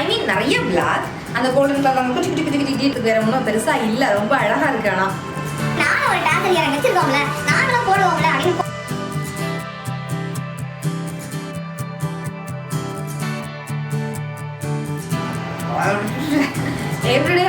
ஐ மீன் நிறைய பிளாக். அந்த golden colour நமக்கு குட்டி குட்டி குட்டி குட்டி வேற ஒன்றும் பெருசா இல்லை, ரொம்ப அழகா இருக்கு. ஆனால் நானும் ஒரு டான்ஸ் எனக்கு வச்சிருக்கோம்ல, நாங்களும் போடுவோம்ல அப்படின்னு எவ்ரிடே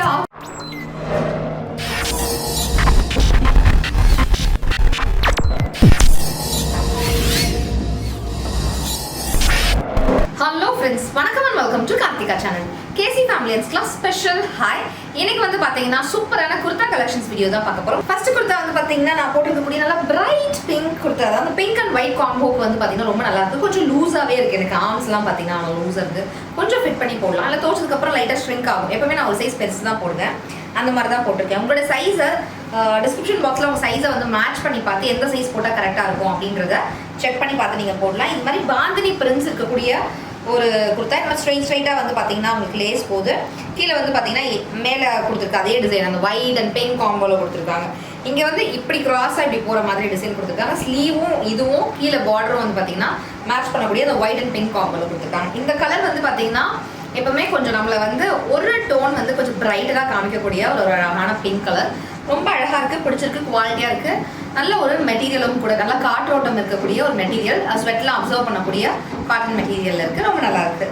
ஹலோ ஃப்ரெண்ட்ஸ், வணக்கம் and welcome to Karthika channel. KC family and class special hi. இன்னைக்கு வந்து பார்த்தீங்கன்னா சூப்பரான குர்தா கலெக்ஷன்ஸ் வீடியோ தான் பார்க்க போகிறோம். ஃபர்ஸ்ட் குர்தா வந்து பார்த்தீங்கன்னா நான் போட்டிருக்கக்கூடிய நல்லா பிரைட் பிங்க் குர்தா தான். அந்த பிங்க் அண்ட் ஒயிட் காம்போக்கு வந்து பார்த்தீங்கன்னா ரொம்ப நல்லா இருக்குது. கொஞ்சம் லூஸாகவே இருக்குது. எனக்கு ஆர்ம்ஸ்லாம் பார்த்தீங்கன்னா அவ்வளோ லூஸாக இருக்குது. கொஞ்சம் ஃபிட் பண்ணி போடலாம். இல்லை தோச்சதுக்கப்புறம் லைட்டாக ஸ்ட்ரிங்க் ஆகும். எப்பவுமே நான் ஒரு சைஸ் பெருசு தான் போடுவேன். அந்த மாதிரி தான் போட்டிருக்கேன். உங்களோட சைஸை டிஸ்கிரிப்ஷன் பாக்ஸில் உங்கள் சைஸை வந்து மேட்ச் பண்ணி பார்த்து எந்த சைஸ் போட்டால் கரெக்டாக இருக்கும் அப்படின்றத செக் பண்ணி பார்த்து நீங்கள் போடலாம். இது மாதிரி பாந்தினி பிரிண்ட்ஸ் இருக்கக்கூடிய ஒரு குர்த்தா. இந்த ஸ்ட்ரைட்டாக வந்து பார்த்தீங்கன்னா உங்களுக்கு லேஸ் போகுது. கீழே வந்து பார்த்தீங்கன்னா மேலே கொடுத்துருக்கு அதே டிசைன், அந்த ஒயிட் அண்ட் பிங்க் காம்போவில் கொடுத்துருக்காங்க. இங்கே வந்து இப்படி கிராஸாக இப்படி போகிற மாதிரி டிசைன் கொடுத்துருக்காங்க. ஸ்லீவும் இதுவும் கீழே பார்டரும் வந்து பார்த்தீங்கன்னா மேட்ச் பண்ணக்கூடிய அந்த ஒயிட் அண்ட் பிங்க் காம்போவில் கொடுத்துருக்காங்க. இந்த கலர் வந்து பார்த்தீங்கன்னா எப்பவுமே கொஞ்சம் நம்மளை வந்து ஒரு டோன் வந்து கொஞ்சம் பிரைட்டாக காமிக்கக்கூடிய ஒரு அழகான பிங்க் கலர். ரொம்ப அழகாக இருக்குது, பிடிச்சிருக்கு, குவாலிட்டியாக இருக்குது. நல்ல ஒரு மெட்டீரியலும் கூட, நல்லா காற்றோட்டம் இருக்கக்கூடிய ஒரு மெட்டீரியல், ஸ்வெட்லாம் அப்சர்வ் பண்ணக்கூடிய காட்டன் மெட்டீரியல் இருக்குது. ரொம்ப நல்லா இருக்குது.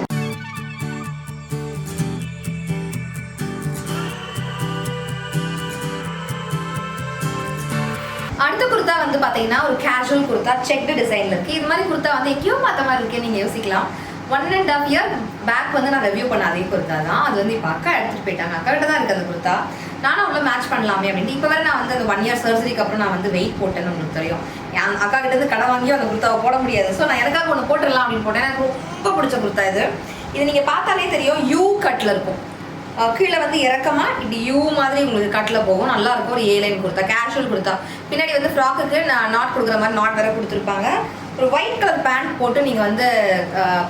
அடுத்த குர்த்தா வந்து பார்த்தீங்கன்னா ஒரு கேஷுவல் குர்த்தா, செக்டு டிசைனில் இருக்குது. இது மாதிரி குர்த்தா வந்து எங்கேயோ பார்த்த மாதிரி இருக்குது, நீங்கள் யோசிக்கலாம். 1.5 year பேக் வந்து நான் ரிவ்யூ பண்ண அதே குர்த்தா தான். அது வந்து இப்போ அக்கா எடுத்துகிட்டு போயிட்டாங்க. அக்கா கிட்ட தான் இருக்குது அந்த குர்த்தா. நானும் அவ்வளோ மேட்ச் பண்ணலாமே அப்படின்ட்டு இப்போ வேறு நான் வந்து அந்த 1 year சர்ஜரிக்கு அப்புறம் நான் வந்து வெயிட் போட்டேன்னு உங்களுக்கு தெரியும். என் அக்கா கிட்ட இருந்து கடை வாங்கியும் அந்த குர்த்தாவை போட முடியாது. ஸோ நான் எனக்காக ஒன்று போட்டுடலாம் அப்படின்னு போட்டேன். எனக்கு ரொம்ப பிடிச்ச குர்த்தா இது. இது நீங்கள் பார்த்தாலே தெரியும், யூ கட்டில் இருக்கும். கீழே வந்து இறக்கமாக இப்படி யூ மாதிரி உங்களுக்கு கட்டில் போகும். நல்லா இருக்கும். ஒரு ஏலைன் குர்த்தா, கேஷுவல் குர்த்தா. பின்னாடி வந்து ஃப்ராக்குக்கு நான் நாட் கொடுக்குற மாதிரி நாட் வேற கொடுத்துருப்பாங்க. ஒரு ஒயிட் கலர் பேண்ட் போட்டு நீங்கள் வந்து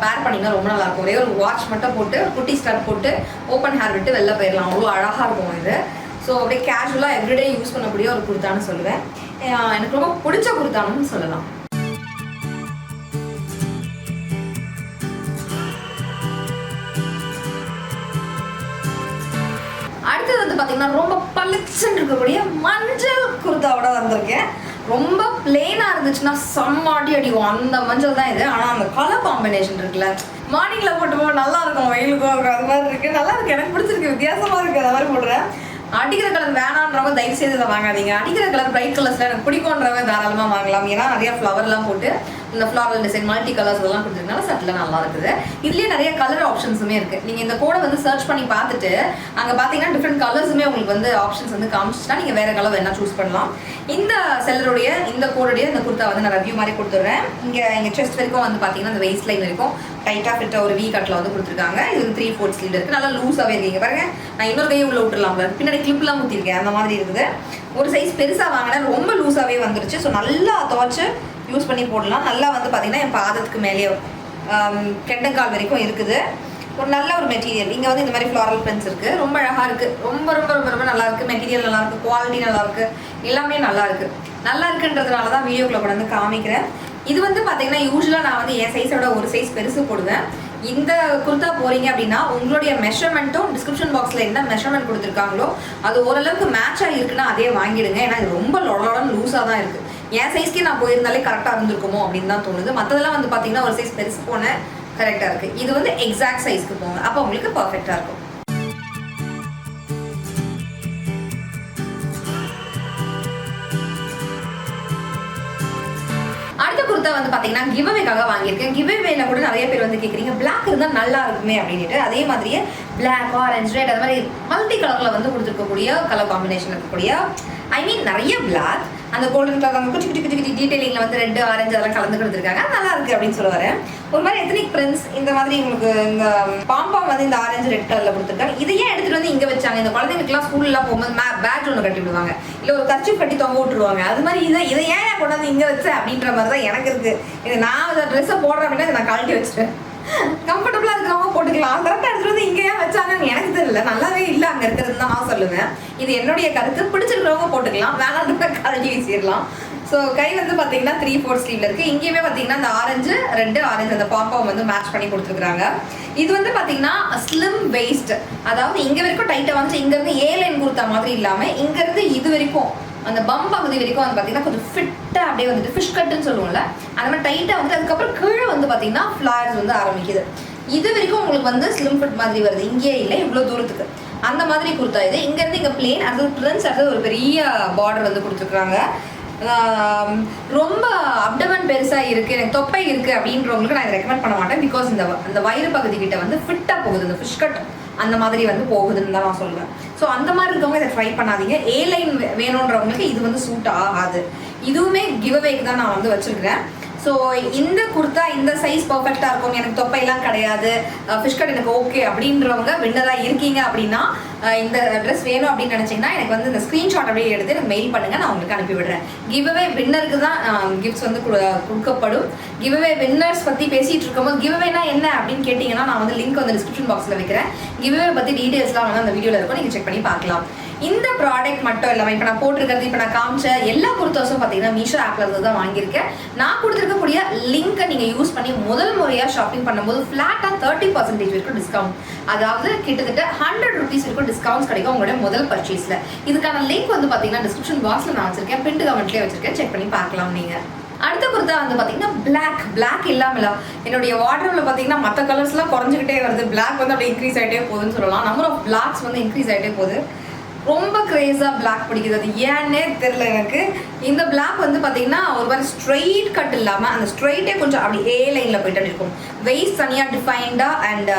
பேர் பண்ணிங்கன்னா ரொம்ப நல்லாயிருக்கும். ஒரே ஒரு வாட்ச் மட்டும் போட்டு குட்டி ஸ்டார்ட் போட்டு ஓப்பன் ஹேர் விட்டு வெளில போயிடலாம். அவ்வளோ அழகாக இருக்கும் இது. ஸோ அப்படியே கேஷுவலாக எவ்ரிடே யூஸ் பண்ணக்கூடிய ஒரு குர்த்தான்னு சொல்லுவேன். எனக்கு ரொம்ப பிடிச்ச குர்த்தான்னு சொல்லலாம். அடுத்தது வந்து பார்த்தீங்கன்னா ரொம்ப பளிச்சுன்னு இருக்கக்கூடிய மஞ்சள் குர்த்தாவோட வந்திருக்கேன். ரொம்ப பிளெயினாக இருந்துச்சுன்னா செம்மாட்டி அடிக்கும், அந்த மஞ்சள் தான் இது. ஆனால் அந்த கலர் காம்பினேஷன் இருக்குல்ல, மார்னிங்கில் போட்டு போக நல்லா இருக்கும், வெயிலுக்கும் இருக்கும், அது மாதிரி இருக்குது. நல்லா இருக்குது, எனக்கு பிடிச்சிருக்கு, வித்தியாசமாக இருக்குது. அது மாதிரி போடுறேன். அடிக்கிற கலர் வேணான்றவங்க தயவு செய்து இதை வாங்காதீங்க. அடிக்கிற கலர் பிரைட் கலர்ஸில் எனக்கு பிடிக்கும்ன்றவங்க தாராளமாக வாங்கலாம். ஏன்னா நிறைய ஃப்ளவர்லாம் போட்டு இந்த ஃப்ளாரல் டிசைன் மல்டி கலர்ஸ் இதெல்லாம் கொடுத்துருக்கனால சட்டில் நல்லா இருக்குது. இதுலேயே நிறைய கலர் ஆப்ஷன்ஸுமே இருக்குது. நீங்கள் இந்த கோடை வந்து சர்ச் பண்ணி பார்த்துட்டு அங்கே பார்த்தீங்கன்னா டிஃப்ரெண்ட் கலர்ஸுமே உங்களுக்கு வந்து ஆப்ஷன்ஸ் வந்து காமிச்சிட்டா நீங்கள் வேறு கலர் வேணால் சூஸ் பண்ணலாம். இந்த செல்லருடைய இந்த கோடுடைய இந்த குர்த்தா வந்து நான் ரிவ்யூ மாதிரி கொடுத்துட்றேன். இங்கே செஸ்ட் வரைக்கும் வந்து பார்த்தீங்கன்னா இந்த வெயிஸ்ட் லைன் வரைக்கும் டைட்டாக ஃபிட்ட ஒரு வீ கட்டில் வந்து கொடுத்துருக்காங்க. இது வந்து 3/4 ஸ்லீவ் இருக்குது. நல்லா லூஸாகவே இருக்கீங்க பாருங்க. நான் இன்னொரு கையை உள்ள விட்டுடலாம், பின்னாடி கிளிப்லாம் ஊற்றிருக்கேன், அந்த மாதிரி இருக்குது. ஒரு சைஸ் பெருசாக வாங்கினேன், ரொம்ப லூஸாகவே வந்துருச்சு. ஸோ நல்லா துவைச்சு யூஸ் பண்ணி போடலாம். நல்லா வந்து பார்த்தீங்கன்னா என் பாதத்துக்கு மேலேயே கெண்டங்கால் வரைக்கும் இருக்குது. ஒரு நல்ல ஒரு மெட்டீரியல். இங்கே வந்து இந்த மாதிரி ஃப்ளாரல் பிரிண்ட்ஸ் இருக்குது. ரொம்ப அழகாக இருக்குது. ரொம்ப ரொம்ப ரொம்ப ரொம்ப நல்லா இருக்குது. மெட்டீரியல் நல்லா இருக்குது, குவாலிட்டி நல்லா இருக்குது, எல்லாமே நல்லா இருக்குது. நல்லா இருக்குன்றதுனால தான் வீடியோக்குள்ள கூட வந்து காமிக்கிறேன். இது வந்து பார்த்தீங்கன்னா யூஸ்வலாக நான் வந்து என் சைஸோட ஒரு சைஸ் பெருசு போடுவேன். இந்த குர்த்தா போகிறீங்க அப்படின்னா உங்களுடைய மெஷர்மெண்ட்டும் டிஸ்கிரிப்ஷன் பாக்ஸில் என்ன மெஷர்மெண்ட் கொடுத்துருக்காங்களோ அது ஓரளவுக்கு மேட்சாக இருக்குன்னா அதே வாங்கிடுங்க. ஏன்னா இது ரொம்ப லொடலோடன்னு லூஸாக தான் இருக்குது. என் சைஸ்க்கே நான் போயிருந்தாலே கரெக்டாக இருந்திருக்குமோ அப்படின்னு தான் தோணுது. மற்றதெல்லாம் வந்து பார்த்தீங்கன்னா ஒரு சைஸ் பெருசு போனேன், கரெக்டாக இருக்குது. இது வந்து எக்ஸாக்ட் சைஸ்க்கு போங்க, அப்போ உங்களுக்கு பர்ஃபெக்டாக இருக்கும். அடுத்த குர்த்தா வந்து பார்த்தீங்கன்னா கிவ்அவேக்காக வாங்கியிருக்கேன். கிவ்அவேல கூட நிறைய பேர் வந்து கேட்குறீங்க பிளாக் இருந்தால் நல்லா இருக்குமே அப்படின்ட்டு. அதே மாதிரியே பிளாக், ஆரஞ்சு, ரெட் அது மாதிரி மல்டி கலரில் வந்து கொடுத்துருக்கக்கூடிய கலர் காம்பினேஷன் இருக்கக்கூடிய ஐ மீன் நிறைய பிளாக், அந்த கோல்டன் கலர் அவங்க குட்டி குட்டி குட்டி குட்டி டீட்டெயிலிங்கில் வந்து ரெட், ஆரஞ்சு அதெல்லாம் கலந்து கொடுத்துருக்காங்க. நல்லா இருக்குது அப்படின்னு சொல்ல வரேன். ஒரு மாதிரி எத்தனிக் பிரிண்ட்ஸ் இந்த மாதிரி உங்களுக்கு இந்த பாம்பாம் வந்து இந்த ஆரஞ்சு ரெட் கலரில் கொடுத்துருக்காங்க. இதையே எடுத்துகிட்டு வந்து இங்கே வச்சாங்க. இந்த குழந்தைங்களுக்குலாம் ஸ்கூல்லாம் போகும்போது பேட்ச் ஒன்று கட்டி விடுவாங்க, இல்லை ஒரு கர்ச்சீஃப் கட்டி தொங்க விட்டுருவாங்க. அது மாதிரி இதை ஏன் கொண்டு வந்து இங்கே வச்சேன் அப்படின்ற மாதிரி தான் எனக்கு இருக்குது. இது நான் அந்த ட்ரெஸ்ஸை போடுறேன் அப்படின்னா இதை நான் கழட்டி வச்சுட்டேன். கம்ஃபர்டபுளாக இருக்கிறவங்க போட்டுக்கலாம். கரெக்டாக எடுத்துகிட்டு வந்து இங்கே ஏன் வச்சாங்கன்னு எனக்கு தெரியல, நல்லாவே இல்லை அங்கே இருக்கிறதுன்னு தான் நான் சொல்லுவேன். இது என்னுடைய கருத்து. பிடிச்சிருக்கிறவங்க போட்டுக்கலாம், வேணான்ற கழட்டி வீசிடலாம். ஸோ கை வந்து பார்த்தீங்கன்னா 3/4 ஸ்லீவ்ல இருக்கு. இங்கேயுமே பார்த்தீங்கன்னா அந்த ஆரஞ்சு ரெண்டு ஆரஞ்சு அந்த பாப்பாவை வந்து மேட்ச் பண்ணி கொடுத்துருக்காங்க. இது வந்து பார்த்தீங்கன்னா ஸ்லிம் வெயிஸ்ட், அதாவது இங்க வரைக்கும் டைட்டா வந்து இங்க இருந்து ஏ லைன் கொடுத்த மாதிரி இல்லாம இங்க இருந்து இது வரைக்கும் அந்த பம் பகுதி வரைக்கும் வந்து பார்த்தீங்கன்னா கொஞ்சம் ஃபிட்டா அப்படியே வந்துட்டு ஃபிஷ் கட்டுன்னு சொல்லுவோம்ல அந்த மாதிரி டைட்டா வந்து அதுக்கப்புறம் கீழே வந்து பார்த்தீங்கன்னா ஃபிளார்ஸ் வந்து ஆரம்பிக்குது. இது வரைக்கும் உங்களுக்கு வந்து ஸ்லிம் ஃபிட் மாதிரி வருது, இங்கே இல்லை இவ்வளோ தூரத்துக்கு அந்த மாதிரி கொடுத்தா இது. இங்கேருந்து இங்கே பிளேன், அடுத்தது பிரின்ஸ், அடுத்தது ஒரு பெரிய பார்டர் வந்து கொடுத்துருக்குறாங்க. ரொம்ப அப்டமன் பெருசாக இருக்குது, எனக்கு தொப்பை இருக்குது அப்படின்றவங்களுக்கு நான் இதை ரெக்கமெண்ட் பண்ண மாட்டேன். பிகாஸ் அந்த வயிறு பகுதி கிட்ட வந்து ஃபிட்டாக போகுது, இந்த ஃபிஷ் கட் அந்த மாதிரி வந்து போகுதுன்னு தான் நான் சொல்லுவேன். ஸோ அந்த மாதிரி இருக்கவங்க இதை ட்ரை பண்ணாதீங்க. ஏ லைன் வேணுன்றவங்களுக்கு இது வந்து சூட் ஆகாது. இதுவுமே கிவ் அவேக்கு தான் நான் வந்து வச்சுருக்கிறேன். ஸோ இந்த குர்த்தா இந்த சைஸ் பர்ஃபெக்டாக இருக்கும், எனக்கு தொப்பையெல்லாம் கிடையாது, ஃபிஷ் கட் எனக்கு ஓகே அப்படின்றவங்க வின்னராக இருக்கீங்க அப்படின்னா இந்த ட்ரெஸ் வேணும் அப்படின்னு நினச்சிங்கன்னா எனக்கு வந்து இந்த ஸ்க்ரீன்ஷாட் அப்படியே எடுத்து எனக்கு மெயில் பண்ணுங்கள், நான் உங்களுக்கு அனுப்பி விடுறேன். கிவ் அவே வின்னருக்கு தான் கிஃப்ட்ஸ் வந்து கொடுக்கப்படும். கிவ் அவே வின்னர்ஸ் பற்றி பேசிகிட்டு இருக்கும்போது கிவ் அவேனா என்ன அப்படின்னு கேட்டிங்கன்னா நான் வந்து லிங்க் வந்து டிஸ்கிரிப்ஷன் பாக்ஸில் வைக்கிறேன். கிவ் அவே பற்றி டீட்டெயில்ஸ்லாம் வந்து அந்த வீடியோவில் இருக்கும், நீங்கள் செக் பண்ணி பார்க்கலாம். இந்த ப்ராடக்ட் மட்டும் இல்லாமல் இப்போ நான் போட்டிருக்கிறது, இப்போ நான் காமிச்ச எல்லா குர்த்தாஸும் பார்த்தீங்கன்னா மீஷோ ஆப்ல இருந்து தான் வாங்கியிருக்கேன். நான் கொடுத்துருக்கக்கூடிய லிங்கை நீங்கள் யூஸ் பண்ணி முதல் முறையாக ஷாப்பிங் பண்ணும்போது ஃப்ளாட்டாக 30% வரைக்கும் டிஸ்கவுண்ட், அதாவது கிட்டத்தட்ட 100 rupees வரைக்கும் டிஸ்கவுண்ட்ஸ் கிடைக்கும் உங்களுடைய முதல் பர்ச்சேஸில். இதுக்கான லிங்க் வந்து பார்த்தீங்கன்னா டிஸ்கிரிப்ஷன் பாக்ஸில் நான் வச்சிருக்கேன், பிரிண்ட் கமெண்ட்லேயே வச்சிருக்கேன், செக் பண்ணி பார்க்கலாம் நீங்கள். அடுத்த குர்த்தா வந்து பார்த்தீங்கன்னா பிளாக் இல்லாமல் என்னுடைய வார்ட்ரோப்ல பார்த்தீங்கன்னா மற்ற கலர்ஸ்லாம் குறைஞ்சிக்கிட்டே வருது, பிளாக் வந்து அப்படியே இன்க்ரீஸ் ஆகிட்டே போகுதுன்னு சொல்லலாம். நம்பர் ஆஃப் பிளாக்ஸ் வந்து இன்க்ரீஸ் ஆகிட்டே போகுது. ரொம்ப க்ரேஸாக பிளாக் பிடிக்குது, அது ஏன்னே தெரில எனக்கு. இந்த பிளாக் வந்து பார்த்தீங்கன்னா ஒரு மாதிரி ஸ்ட்ரெயிட் கட் இல்லாமல் அந்த ஸ்ட்ரெயிட்டே கொஞ்சம் அப்படி ஏ லைனில் போயிட்டு இருக்கும். வெயிஸ் தனியாக டிஃபைன்டாக அண்ட்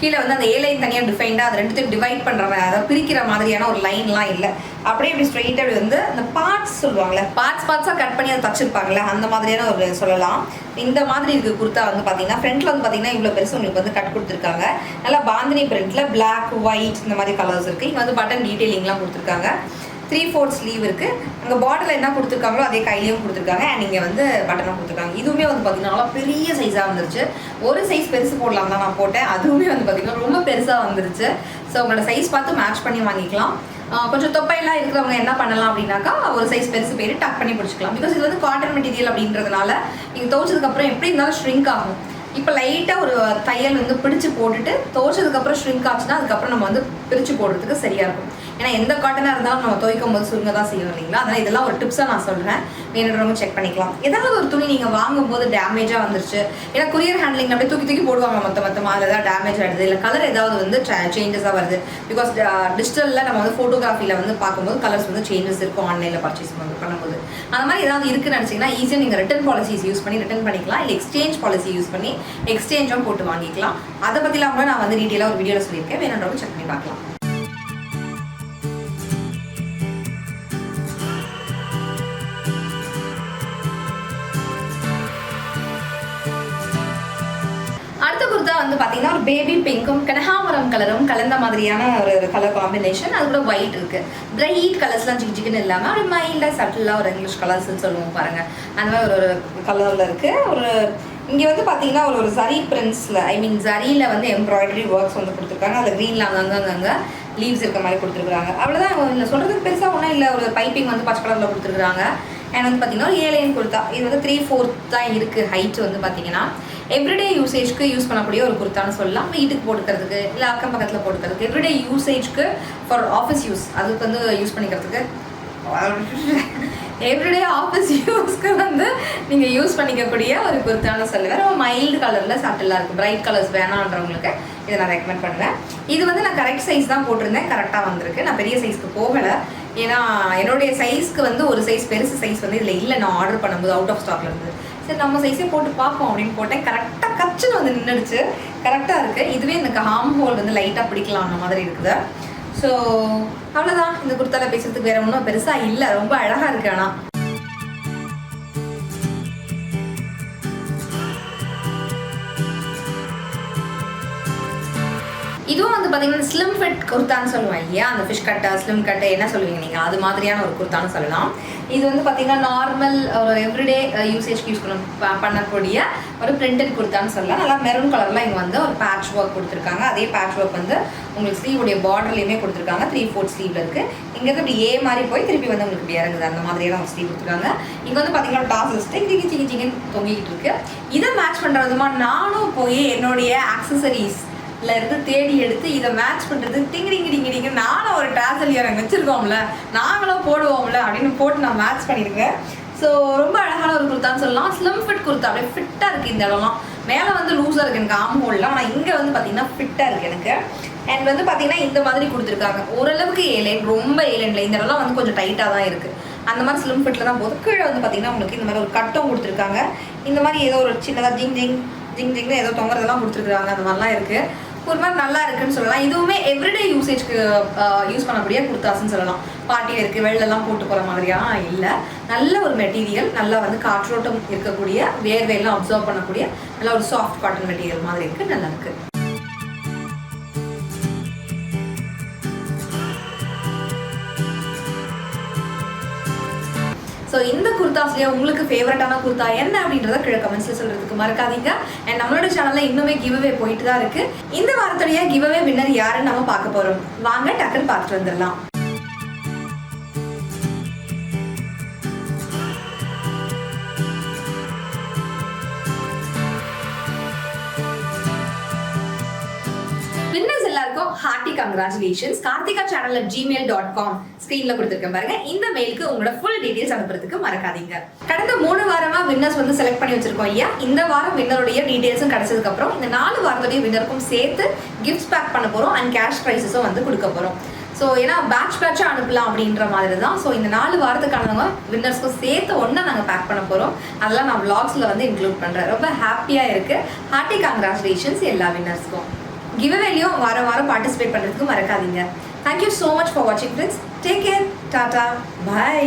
கீழே வந்து அந்த ஏ லைன் தனியாக டிஃபைன்டாக அது ரெண்டுத்தையும் டிவைட் பண்ணுற மாதிரி, அதை பிரிக்கிற மாதிரியான ஒரு லைன்லாம் இல்லை. அப்படியே இப்படி ஸ்ட்ரெயிட்டாக அப்படி வந்து அந்த பார்ட்ஸ் சொல்லுவாங்களே, பார்ட்ஸாக கட் பண்ணி அதை தச்சிருப்பாங்களே அந்த மாதிரியான ஒரு சொல்லலாம். இந்த மாதிரி இருக்குது குர்த்தா வந்து பார்த்தீங்கன்னா ஃப்ரண்ட்டில் வந்து பார்த்தீங்கன்னா இவ்வளோ பெருசு உங்களுக்கு வந்து கட் கொடுத்துருக்காங்க. நல்லா பாந்தினி பிரிண்ட்டில் பிளாக் ஒயிட் இந்த மாதிரி கலர்ஸ் இருக்குது. இங்கே வந்து பட்டன் டீட்டெயிலிங்லாம் கொடுத்துருக்காங்க. 3/4 ஸ்லீவ் இருக்குது. அங்கே பார்டரில் என்ன கொடுத்துருக்காங்களோ அதே கையிலையும் கொடுத்துருக்காங்க. அண்ட் இங்கே வந்து பட்டனாக கொடுத்துருக்காங்க. இதுவுமே வந்து பார்த்தீங்கன்னா பெரிய சைஸாக வந்துருச்சு. ஒரு சைஸ் பெருசு போடலாம் தான் நான் போட்டேன், அதுவுமே வந்து பார்த்தீங்கன்னா ரொம்ப பெருசாக வந்துருச்சு. ஸோ உங்களோட சைஸ் பார்த்து மேட்ச் பண்ணி வாங்கிக்கலாம். கொஞ்சம் தொப்பையெல்லாம் இருக்கிறவங்க என்ன பண்ணலாம் அப்படின்னாக்கா ஒரு சைஸ் பெருசு போயிட்டு டக் பண்ணி பிடிச்சிக்கலாம். பிகாஸ் இது வந்து காட்டன் மெட்டீரியல் அப்படின்றதுனால நீங்கள் துவைச்சதுக்கப்புறம் எப்படி இருந்தாலும் ஷ்ரிங்க் ஆகும். இப்போ லைட்டாக ஒரு தையல் வந்து பிடிச்சி போட்டுட்டு துவைச்சதுக்கப்புறம் ஷ்ரிங்க் ஆச்சுன்னா அதுக்கப்புறம் நம்ம வந்து பிரித்து போடுறதுக்கு சரியாக இருக்கும். ஏன்னா எந்த காட்டனாக இருந்தாலும் நம்ம துவைக்கும் போது சுருங்க தான் செய்யணும் இல்லைங்களா? அதனால் இதெல்லாம் ஒரு டிப்ஸாக நான் சொல்கிறேன், வேணுன்றவங்க செக் பண்ணிக்கலாம். ஏதாவது ஒரு துணி நீங்கள் வாங்கும்போது டேமேஜாக வந்துருச்சு, ஏன்னா கொரியர் ஹேண்ட்லிங் அப்படியே தூக்கி போடுவாங்க மொத்தமாக, அதில் ஏதாவது டேமேஜ் ஆகிடுது, இல்லை கலர் ஏதாவது வந்து சேஞ்சஸாக வருது. பிகாஸ் டிஜிட்டலில் நம்ம வந்து ஃபோட்டோகிராஃபியில் வந்து பார்க்கும்போது கலர்ஸ் வந்து சேஞ்சஸ் இருக்கும் ஆன்லைனில் பர்ச்சேஸ் பண்ணும்போது. அந்த மாதிரி ஏதாவது இருக்குன்னு நினச்சிங்கன்னா ஈஸியாக நீங்கள் ரிட்டர்ன் பாலிசிஸ் யூஸ் பண்ணி ரிட்டர்ன் பண்ணிக்கலாம், இல்லை எக்ஸ்சேஞ்ச் பாலிசி யூஸ் பண்ணி எக்ஸ்சேஞ்சும் போட்டு வாங்கிக்கலாம். அதை பற்றிலாம் கூட நான் வந்து டீட்டெயிலாக ஒரு வீடியோவில் சொல்லியிருக்கேன், வேணுன்றவங்க செக் பண்ணி பார்க்கலாம். வந்து பார்த்தீங்கன்னா ஒரு பேபி பிங்க்கும் கனகாமரம் கலரும் கலந்த மாதிரியான ஒரு கலர் காம்பினேஷன். அது கூட ஒயிட் இருக்குது. பிரைட் கலர்ஸ்லாம் ஜிக்ஜிக்குன்னு இல்லாமல் ஒரு மைல்டாக சட்டிலாக ஒரு இங்கிலீஷ் கலர்ஸ்ன்னு சொல்லுவோம் பாருங்கள், அந்த மாதிரி ஒரு கலரில் இருக்குது. ஒரு இங்கே வந்து பார்த்தீங்கன்னா ஒரு ஜரி பிரிண்ட்ஸில் ஜரியில் வந்து எம்ப்ராய்டரி ஒர்க்ஸ் வந்து கொடுத்துருக்காங்க. அதில் க்ரீனில் அங்கங்கே லீவ்ஸ் இருக்க மாதிரி கொடுத்துருக்குறாங்க. அவ்வளோதான், இல்லை சொல்கிறதுக்கு பெருசாக ஒன்றும் இல்லை. ஒரு பைப்பிங் வந்து பச்சை கலரில் கொடுத்துருக்குறாங்க. அண்ட் வந்து பார்த்தீங்கன்னா ஒரு 7 லைன் குர்த்தா. இது வந்து 3/4 தான் இருக்குது ஹைட். வந்து பார்த்தீங்கன்னா எவ்ரிடே யூசேஜ்க்கு யூஸ் பண்ணக்கூடிய ஒரு குர்த்தான்னு சொல்லலாம். வீட்டுக்கு போட்டுக்கிறதுக்கு, இல்லை அக்கம் பக்கத்தில் போட்டுக்கிறதுக்கு, எவ்ரிடே யூசேஜ்க்கு ஃபார் ஆஃபீஸ் யூஸ் அதுக்கு வந்து யூஸ் பண்ணிக்கிறதுக்கு, எவ்ரிடே ஆஃபீஸ் யூஸ்க்கு வந்து நீங்கள் யூஸ் பண்ணிக்கக்கூடிய ஒரு குர்த்தான்னு சொல்லுவேன். ரொம்ப மைல்டு கலரில் சட்டிலாக இருக்குது. பிரைட் கலர்ஸ் வேணான்றவங்களுக்கு இதை நான் ரெக்கமெண்ட் பண்ணுவேன். இது வந்து நான் கரெக்ட் சைஸ் தான் போட்டிருந்தேன், கரெக்டாக வந்திருக்கு. நான் பெரிய சைஸ்க்கு போகலை, ஏன்னா என்னுடைய சைஸ்க்கு வந்து ஒரு சைஸ் பெருசு சைஸ் வந்து இதில் இல்லை. நான் ஆர்டர் பண்ணும்போது அவுட் ஆஃப் ஸ்டாக்ல இருந்து சரி நம்ம சைஸே போட்டு பார்ப்போம் அப்படின்னு போட்டேன். கரெக்டாக கச்சுன்னு வந்து நின்றுடுச்சு, கரெக்டாக இருக்குது. இதுவே எனக்கு ஹார்ம் ஹோல் வந்து லைட்டாக பிடிக்கலாம் அந்த மாதிரி இருக்குது. ஸோ அவ்வளோதான், இந்த குர்த்தால பேசுறதுக்கு வேற ஒன்றும் பெருசாக இல்லை, ரொம்ப அழகாக இருக்கு. ஆனால் இதுவும் வந்து பார்த்தீங்கன்னா ஸ்லிம் ஃபிட் குர்தான்னு சொல்லுவாங்க இல்லையா, அந்த ஃபிஷ் கட்டை ஸ்லிம் கட்டை என்ன சொல்லுவீங்க நீங்கள், அது மாதிரியான ஒரு குர்தான்னு சொல்லலாம். இது வந்து பார்த்தீங்கன்னா நார்மல் ஒரு எவ்ரிடே யூசேஜ்க்கு யூஸ் பண்ணக்கூடிய ஒரு பிரிண்டட் குர்தான்னு சொல்லலாம். நல்லா மெரூன் கலரில் இங்கே வந்து ஒரு பேட்ச் ஒர்க் கொடுத்துருக்காங்க. அதே பேட்ச் ஒர்க் வந்து உங்களுக்கு ஸ்லீவுடைய பார்டர்லையுமே கொடுத்துருக்காங்க. 3/4 ஸ்லீவில் இருக்குது. இங்கேருந்து இப்படி ஏ மாதிரி போய் திருப்பி வந்து உங்களுக்கு இப்படி இறங்குது, அந்த மாதிரியான ஒரு ஸ்லீவ் கொடுத்துருக்காங்க. இங்கே வந்து பார்த்தீங்கன்னா டாசல்ஸ் சிங்கி தொங்கிக்கிட்டு இருக்கு. இதை மேட்ச் பண்ணுற விதமாக நானும் போய் என்னுடைய ஆக்சசரிஸ் இருந்து தேடி எடுத்து இதை மேட்ச் பண்ணுறது டிங்கிடிங்க நானும் ஒரு டாசல் இயரிங் வச்சுருக்கோம்ல, நாங்களும் போடுவோம்ல அப்படின்னு போட்டு நான் மேட்ச் பண்ணியிருக்கேன். ஸோ ரொம்ப அழகான ஒரு குர்த்தான்னு சொல்லலாம். ஸ்லிம் ஃபிட் குர்த்தா, அப்படியே ஃபிட்டாக இருக்குது. இந்த இடம்லாம் மேலே வந்து லூஸாக இருக்குது எனக்கு ஆம் ஹோல்லாம், ஆனால் இங்கே வந்து பார்த்திங்கன்னா ஃபிட்டாக இருக்குது எனக்கு. அண்ட் வந்து பார்த்திங்கன்னா இந்த மாதிரி கொடுத்துருக்காங்க. ஓரளவுக்கு ஏலைன், ரொம்ப ஏலைனில் இந்த இடம்லாம் வந்து கொஞ்சம் டைட்டாக தான் இருக்குது. அந்த மாதிரி ஸ்லிம் ஃபிட்டில் தான் போகுது. கீழே வந்து பார்த்திங்கன்னா உங்களுக்கு இந்த மாதிரி ஒரு கட்டம் கொடுத்துருக்காங்க. இந்த மாதிரி ஏதோ ஒரு சின்னதாக ஜிங்னு ஏதோ தொங்குறதெல்லாம் கொடுத்துருக்குறாங்க. அந்த மாதிரிலாம் இருக்குது. ஒரு மாதிரி நல்லா இருக்குன்னு சொல்லலாம். இதுவுமே எவ்ரிடே யூசேஜ்க்கு யூஸ் பண்ணக்கூடிய குர்தாஸ்ன்னு சொல்லலாம். பார்ட்டி இருக்குது, வெள்ளெல்லாம் போட்டு போகிற மாதிரியாக இல்லை. நல்ல ஒரு மெட்டீரியல், நல்லா வந்து காற்றோட்டம் இருக்கக்கூடிய, வேர்வையெல்லாம் அப்சர்வ் பண்ணக்கூடிய நல்லா ஒரு சாஃப்ட் காட்டன் மெட்டீரியல் மாதிரி இருக்குது. நல்லா இருக்குது. ஸோ இந்த குர்தாஸ்லேயே உங்களுக்கு ஃபேவரட்டான குர்தா என்ன அப்படின்றத கீழே கமெண்ட்ஸில் சொல்கிறதுக்கு மறக்காதீங்க. அண்ட் நம்மளோட சேனலில் இன்னுமே கிவ்அவே போயிட்டு தான் இருக்குது. இந்த வாரத்துடைய கிவ்அவே வின்னர் யாருன்னு நம்ம பார்க்க போகிறோம். வாங்க டக்குன்னு பார்த்துட்டு வந்துடலாம். வின்னர்ஸ் எல்லாருக்கும் hearty congratulations. Karthika channel gmail.com ஸ்க்ரீன்ல கொடுத்துருக்கேன் பாருங்க. இந்த மெயிலுக்கு உங்களோட ஃபுல் டீடைல்ஸ் அனுப்புறதுக்கு மறக்காதீங்க. கடந்த 3 வாரமா வின்னர்ஸ் வந்து செலக்ட் பண்ணி வச்சிருக்கோம் இல்லையா. இந்த வாரம் வின்னருடைய டீடைல்ஸும் கிடைச்சதுக்கு அப்புறம் இந்த 4 வாரத்துடைய வின்னருக்கும் சேர்த்து கிஃப்ட்ஸ் பேக் பண்ண போறோம் அண்ட் கேஷ் ப்ரைஸஸும் வந்து கொடுக்க போறோம். ஸோ ஏன்னா பேட்சாக அனுப்பலாம் அப்படின்ற மாதிரி தான். ஸோ இந்த 4 வாரத்துக்கானவங்க வின்னர்ஸ்க்கும் சேர்த்து ஒன்றா நாங்கள் பேக் பண்ண போகிறோம். அதெல்லாம் நான் vlogsல வந்து இன்க்ளூட் பண்ணுறேன். ரொம்ப ஹாப்பியாக இருக்குது. ஹார்ட்டி கங்க்ராச்சுலேஷன்ஸ் எல்லா வின்னர்ஸ்க்கும். கிவ்அவேலையும் வாரம் பார்ட்டிசிபேட் பண்ணுறதுக்கு மறக்காதீங்க. தேங்க்யூ ஸோ மச் ஃபார் வாட்சிங் friends. Take care. Tata. By.